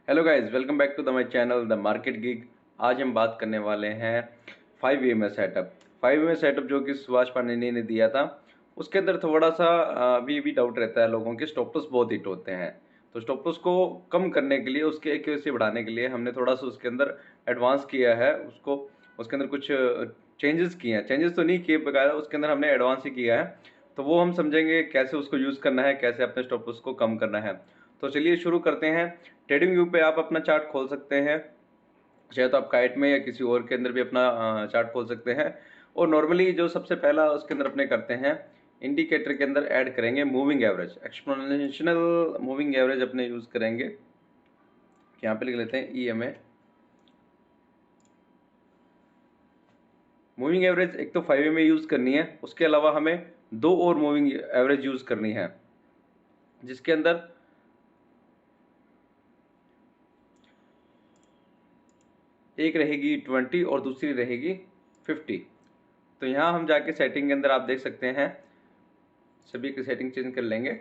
Hello guys, welcome back to the my channel the market gig. आज हम बात करने वाले हैं 5 EMA सेटअप। 5 EMA सेटअप जो कि सुभाष पाणिनी ने दिया था, उसके अंदर थोड़ा सा अभी भी डाउट रहता है लोगों के। स्टॉप लॉस बहुत हिट होते हैं, तो स्टॉप लॉस को कम करने के लिए, उसके एक्यूरेसी बढ़ाने के लिए हमने थोड़ा सा उसके अंदर एडवांस किया है। उसके अंदर कुछ चेंजेस किए हैं। चेंजेस तो नहीं किए बकायदा, उसके अंदर हमने एडवांस ही किया है। तो वो हम समझेंगे कैसे उसको यूज़ करना है, कैसे अपने स्टॉप लॉस को कम करना है। तो चलिए शुरू करते हैं। ट्रेडिंग व्यू पे आप अपना चार्ट खोल सकते हैं, चाहे तो आप काइट में या किसी और के अंदर भी अपना चार्ट खोल सकते हैं। और नॉर्मली जो सबसे पहला उसके अंदर अपने करते हैं, इंडिकेटर के अंदर ऐड करेंगे moving average, exponential moving average अपने यूज़ करेंगे। यहाँ पे लिख लेते हैं EMA मूविंग एवरेज। एक तो 5 EMA यूज़ करनी है, उसके अलावा हमें दो और मूविंग एवरेज यूज़ करनी है, जिसके अंदर एक रहेगी 20 और दूसरी रहेगी 50। तो यहाँ हम जाके सेटिंग के अंदर आप देख सकते हैं, सभी की सेटिंग चेंज कर लेंगे।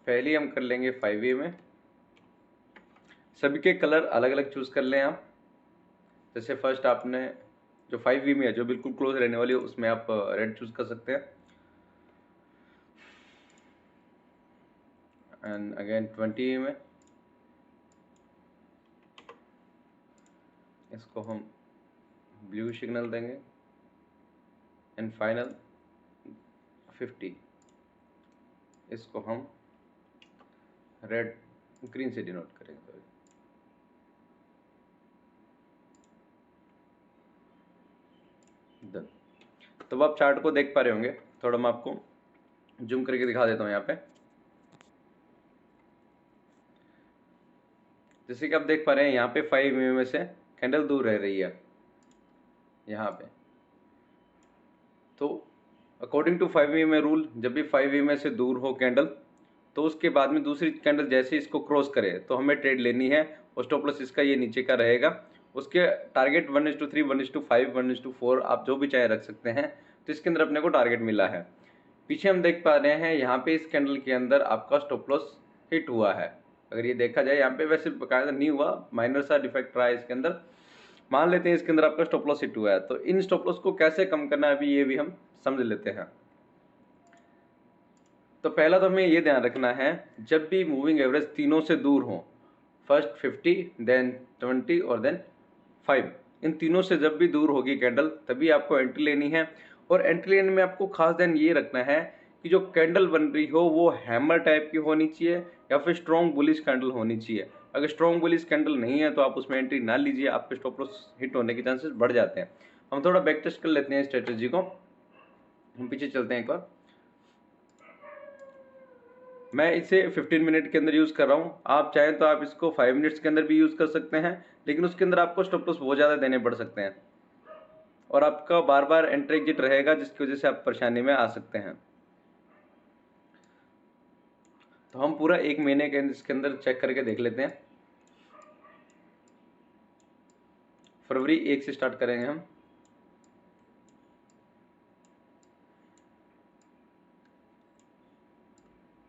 पहले हम कर लेंगे 5 EMA। सभी के कलर अलग अलग चूज़ कर लें आप। जैसे फर्स्ट आपने जो 5 EMA है, जो बिल्कुल क्लोज रहने वाली है, उसमें आप रेड चूज़ कर सकते हैं। एंड अगेन 20 EMA, इसको हम ब्लू सिग्नल देंगे। एंड फाइनल 50, इसको हम रेड ग्रीन से डिनोट करेंगे। डन। तो अब आप चार्ट को देख पा रहे होंगे। थोड़ा मैं आपको जूम करके दिखा देता हूँ यहाँ पे। जैसे कि आप देख पा रहे हैं, यहाँ पे 5 EMA से कैंडल दूर रह रही है यहाँ पे। तो अकॉर्डिंग टू 5 EMA रूल, जब भी 5 EMA से दूर हो कैंडल, तो उसके बाद में दूसरी कैंडल जैसे इसको क्रॉस करे तो हमें ट्रेड लेनी है। और स्टॉप लॉस इसका ये नीचे का रहेगा। उसके टारगेट 1:3, 1:5, 1:4 आप जो भी चाहे रख सकते हैं। तो इसके अंदर अपने को टारगेट मिला है। पीछे हम देख पा रहे हैं, यहाँ पे इस कैंडल के अंदर आपका स्टॉप लॉस हिट हुआ है। अगर ये देखा जाए, यहाँ पे वैसे बकायदा नहीं हुआ, माइनर सा डिफेक्ट रहा है इसके अंदर। मान लेते हैं इसके अंदर आपका स्टॉप लॉस हिट हुआ है, तो इन स्टॉप लॉस को कैसे कम करना है अभी ये भी हम समझ लेते हैं। तो पहला तो हमें ये ध्यान रखना है, जब भी मूविंग एवरेज तीनों से दूर हो, फर्स्ट 50, देन 20 और देन 5, इन तीनों से जब भी दूर होगी कैंडल, तभी आपको एंट्री लेनी है। और एंट्री लेने में आपको खास ध्यान ये रखना है कि जो कैंडल बन रही हो वो हैमर टाइप की होनी चाहिए या फिर स्ट्रॉन्ग बुलिश कैंडल होनी चाहिए। अगर स्ट्रॉन्ग बुलिश कैंडल नहीं है तो आप उसमें एंट्री ना लीजिए, आपके स्टॉप लॉस हिट होने के चांसेस बढ़ जाते हैं। हम थोड़ा बैक टेस्ट कर लेते हैं स्ट्रेटेजी को। हम पीछे चलते हैं एक बार। मैं इसे 15 मिनट के अंदर यूज़ कर रहा हूँ। आप चाहें तो आप इसको 5 मिनट्स के अंदर भी यूज़ कर सकते हैं, लेकिन उसके अंदर आपको स्टॉप लॉस बहुत ज़्यादा देने पड़ सकते हैं और आपका बार बार एंट्री एग्जिट रहेगा, जिसकी वजह से आप परेशानी में आ सकते हैं। तो हम पूरा 1 महीने के इसके अंदर चेक करके देख लेते हैं। फरवरी 1 से स्टार्ट करेंगे हम।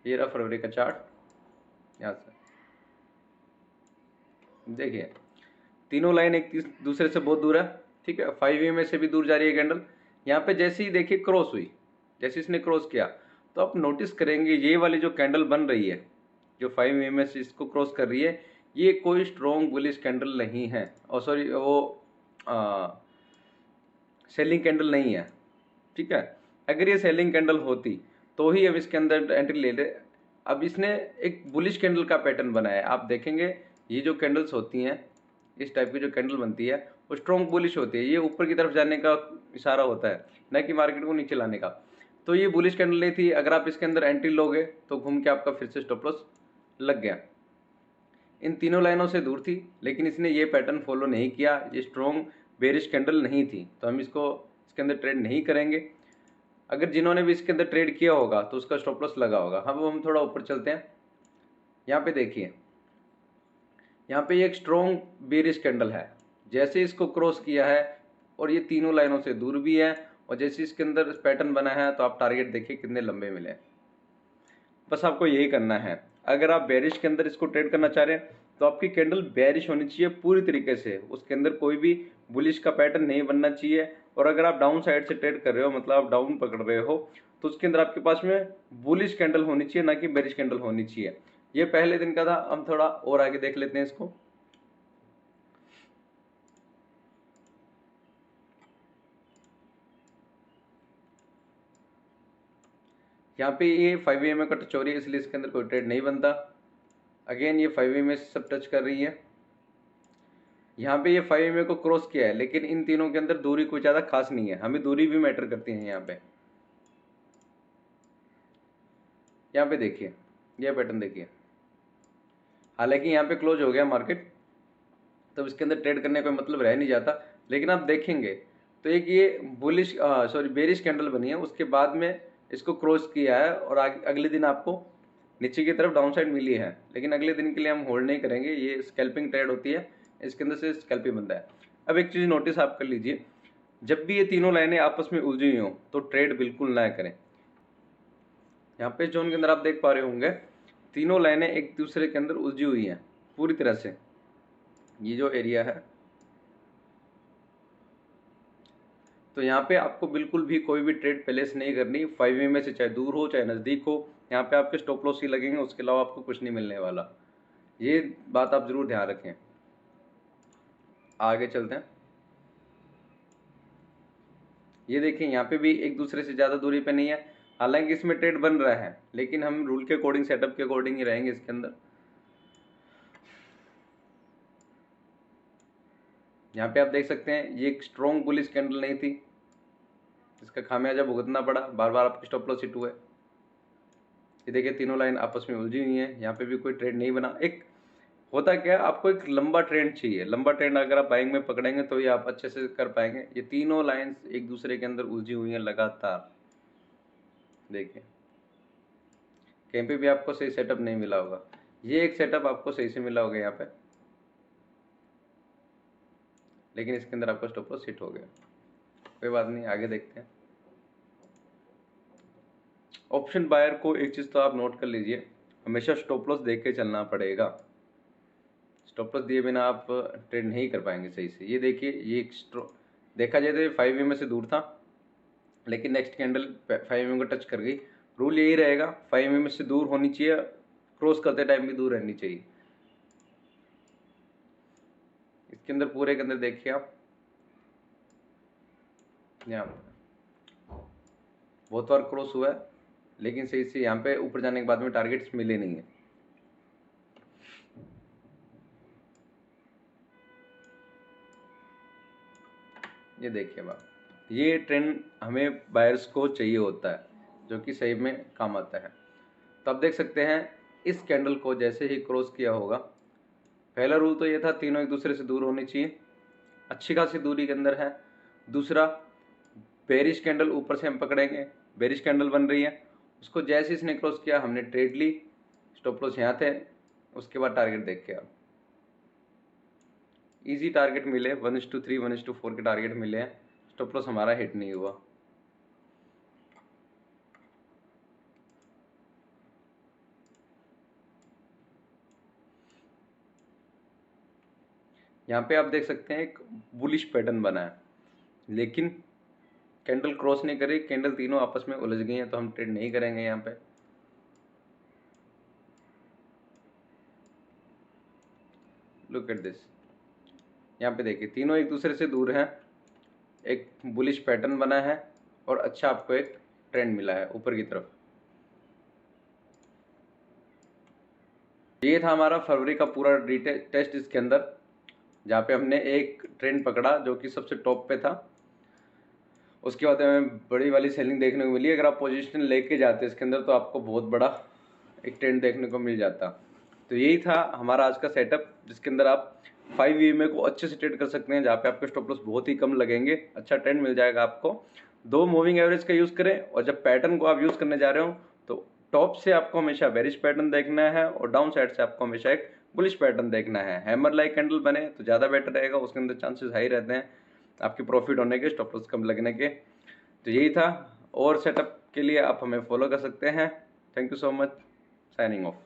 ये रहा फरवरी का चार्ट। यहाँ से देखिए, तीनों लाइन एक दूसरे से बहुत दूर है। ठीक है, 5 EMA से भी दूर जा रही है कैंडल। यहाँ पे जैसे ही देखिए क्रॉस हुई, जैसे इसने क्रॉस किया, तो आप नोटिस करेंगे ये वाली जो कैंडल बन रही है, जो 5 EMA से इसको क्रॉस कर रही है, ये कोई स्ट्रॉन्ग बुलिश कैंडल नहीं है। और सॉरी, वो सेलिंग कैंडल नहीं है। ठीक है, अगर ये सेलिंग कैंडल होती तो ही हम इसके अंदर एंट्री ले ले। अब इसने एक बुलिश कैंडल का पैटर्न बनाया है। आप देखेंगे ये जो कैंडल्स होती हैं, इस टाइप की जो कैंडल बनती है, वो स्ट्रॉन्ग बुलिश होती है। ये ऊपर की तरफ जाने का इशारा होता है, न कि मार्केट को नीचे लाने का। तो ये बुलिश कैंडल नहीं थी। अगर आप इसके अंदर एंट्री लोगे तो घूम के आपका फिर से स्टॉप लॉस लग गया। इन तीनों लाइनों से दूर थी, लेकिन इसने ये पैटर्न फॉलो नहीं किया। ये स्ट्रॉन्ग बेरिश कैंडल नहीं थी, तो हम इसको इसके अंदर ट्रेड नहीं करेंगे। अगर जिन्होंने भी इसके अंदर ट्रेड किया होगा तो उसका स्टॉप लॉस लगा होगा। अब हम थोड़ा ऊपर चलते हैं। यहाँ पे देखिए, यहाँ पे एक स्ट्रॉन्ग बेरिश कैंडल है। जैसे इसको क्रॉस किया है और ये तीनों लाइनों से दूर भी है, और जैसे इसके अंदर पैटर्न बना है, तो आप टारगेट देखिए कितने लंबे मिले। बस आपको यही करना है। अगर आप बेरिश के अंदर इसको ट्रेड करना चाह रहे हैं तो आपकी कैंडल बेरिश होनी चाहिए पूरी तरीके से, उसके अंदर कोई भी बुलिश का पैटर्न नहीं बनना चाहिए। और अगर आप डाउन साइड से ट्रेड कर रहे हो, मतलब आप डाउन पकड़ रहे हो, तो उसके अंदर आपके पास में बुलिश कैंडल होनी चाहिए, ना कि बेरिश कैंडल होनी चाहिए। ये पहले दिन का था। हम थोड़ा और आगे देख लेते हैं इसको। यहाँ पे ये 5 EMA का टच हो रही है, इसलिए इसके अंदर कोई ट्रेड नहीं बनता। अगेन ये 5 EMA से सब टच कर रही है। यहाँ पे ये 5 EMA को क्रॉस किया है, लेकिन इन तीनों के अंदर दूरी कोई ज़्यादा खास नहीं है, हमें दूरी भी मैटर करती है। यहाँ पे देखिए, ये पैटर्न देखिए, हालांकि यहाँ पे क्लोज हो गया मार्केट, तो इसके अंदर ट्रेड करने का मतलब रह नहीं जाता। लेकिन आप देखेंगे तो एक ये बुलिश बेरिश कैंडल बनी है, उसके बाद में इसको क्रॉस किया है और अगले दिन आपको नीचे की तरफ डाउन साइड मिली है। लेकिन अगले दिन के लिए हम होल्ड नहीं करेंगे, ये स्कैल्पिंग ट्रेड होती है, इसके अंदर से स्कैल्प ही बनता है। अब एक चीज़ नोटिस आप कर लीजिए, जब भी ये तीनों लाइनें आपस में उलझी हुई हों तो ट्रेड बिल्कुल ना करें। यहाँ पे जोन के अंदर आप देख पा रहे होंगे तीनों लाइनें एक दूसरे के अंदर उलझी हुई हैं पूरी तरह से। ये जो एरिया है, तो यहाँ पे आपको बिल्कुल भी कोई भी ट्रेड प्लेस नहीं करनी। 5 EMA से चाहे दूर हो चाहे नज़दीक हो, यहाँ पे आपके स्टॉप लॉस ही लगेंगे, उसके अलावा आपको कुछ नहीं मिलने वाला। ये बात आप जरूर ध्यान रखें। आगे चलते हैं। ये देखिए, यहाँ पे भी एक दूसरे से ज़्यादा दूरी पे नहीं है, हालांकि इसमें ट्रेड बन रहा है, लेकिन हम रूल के अकॉर्डिंग, सेटअप के अकॉर्डिंग ही रहेंगे इसके अंदर। यहाँ पे आप देख सकते हैं ये एक स्ट्रॉन्ग बुलिश कैंडल नहीं थी, इसका खामियाजा भुगतना पड़ा, बार बार आपकी स्टॉप लॉस हिट हुए। ये देखिए तीनों लाइन आपस में उलझी हुई है, यहाँ पे भी कोई ट्रेड नहीं बना। एक होता क्या है, आपको एक लंबा ट्रेंड चाहिए, लंबा ट्रेंड अगर आप बाइंग में पकड़ेंगे तो ये आप अच्छे से कर पाएंगे। ये तीनों लाइंस एक दूसरे के अंदर उलझी हुई हैं लगातार। देखिए कहीं पे भी आपको सही सेटअप नहीं मिला होगा, ये एक सेटअप आपको सही से मिला होगा यहाँ पे, लेकिन इसके अंदर आपका स्टॉप लॉस हिट हो गया। कोई बात नहीं, आगे देखते हैं। ऑप्शन बायर को एक चीज़ तो आप नोट कर लीजिए, हमेशा स्टॉप लॉस देख के चलना पड़ेगा। स्टॉप लॉस दिए बिना आप ट्रेड नहीं कर पाएंगे सही से। ये देखिए, ये एक देखा जाए तो ये 5 EMA से दूर था, लेकिन नेक्स्ट कैंडल 5 EMA को टच कर गई। रूल यही रहेगा, 5 EMA से दूर होनी चाहिए, क्रॉस करते टाइम भी दूर रहनी चाहिए। इसके अंदर पूरे के अंदर देखिए आप, यहाँ बहुत बार क्रॉस हुआ है, लेकिन सही से यहाँ पे ऊपर जाने के बाद में टारगेट्स मिले नहीं है। ये देखिए बात, ये ट्रेंड हमें बायर्स को चाहिए होता है, जो कि सही में काम आता है। तो आप देख सकते हैं इस कैंडल को जैसे ही क्रॉस किया होगा, पहला रूल तो ये था तीनों एक दूसरे से दूर होनी चाहिए, अच्छी खासी दूरी के अंदर है। दूसरा, बेरिश कैंडल ऊपर से हम पकड़ेंगे, बेरिश कैंडल बन रही है, उसको जैसे इसने क्रॉस किया हमने ट्रेड ली, स्टॉप लॉस यहाँ थे। उसके बाद टारगेट देख के आप इजी टारगेट मिले, 1:3 1:4 के टारगेट मिले हैं, स्टॉप लॉस हमारा हिट नहीं हुआ। यहाँ पे आप देख सकते हैं एक बुलिश पैटर्न बना है, लेकिन कैंडल क्रॉस नहीं करी, कैंडल तीनों आपस में उलझ गई हैं, तो हम ट्रेड नहीं करेंगे यहाँ पे। लुक एट दिस, यहाँ पे देखिए तीनों एक दूसरे से दूर हैं, एक बुलिश पैटर्न बना है और अच्छा आपको एक ट्रेंड मिला है ऊपर की तरफ। ये था हमारा फरवरी का पूरा टेस्ट इसके अंदर, जहाँ पे हमने एक ट्रेंड पकड़ा जो कि सबसे टॉप पे था। उसके बाद हमें बड़ी वाली सेलिंग देखने को मिली। अगर आप पोजीशन लेके जाते इसके अंदर तो आपको बहुत बड़ा एक ट्रेंड देखने को मिल जाता। तो यही था हमारा आज का सेटअप, जिसके अंदर आप 5 EMA को अच्छे से ट्रेड कर सकते हैं, जहाँ पे आपके स्टॉप लॉस बहुत ही कम लगेंगे, अच्छा ट्रेंड मिल जाएगा आपको। 2 मूविंग एवरेज का यूज़ करें, और जब पैटर्न को आप यूज़ करने जा रहे हो तो टॉप से आपको हमेशा बेरिश पैटर्न देखना है और डाउन साइड से आपको हमेशा एक बुलिश पैटर्न देखना है। हैमर लाइक कैंडल बने तो ज़्यादा बेटर रहेगा, उसके अंदर चांसेस हाई रहते हैं आपके प्रॉफिट होने के, स्टॉप लॉस कम लगने के। तो यही था, और सेटअप के लिए आप हमें फॉलो कर सकते हैं। Thank you so much, signing off.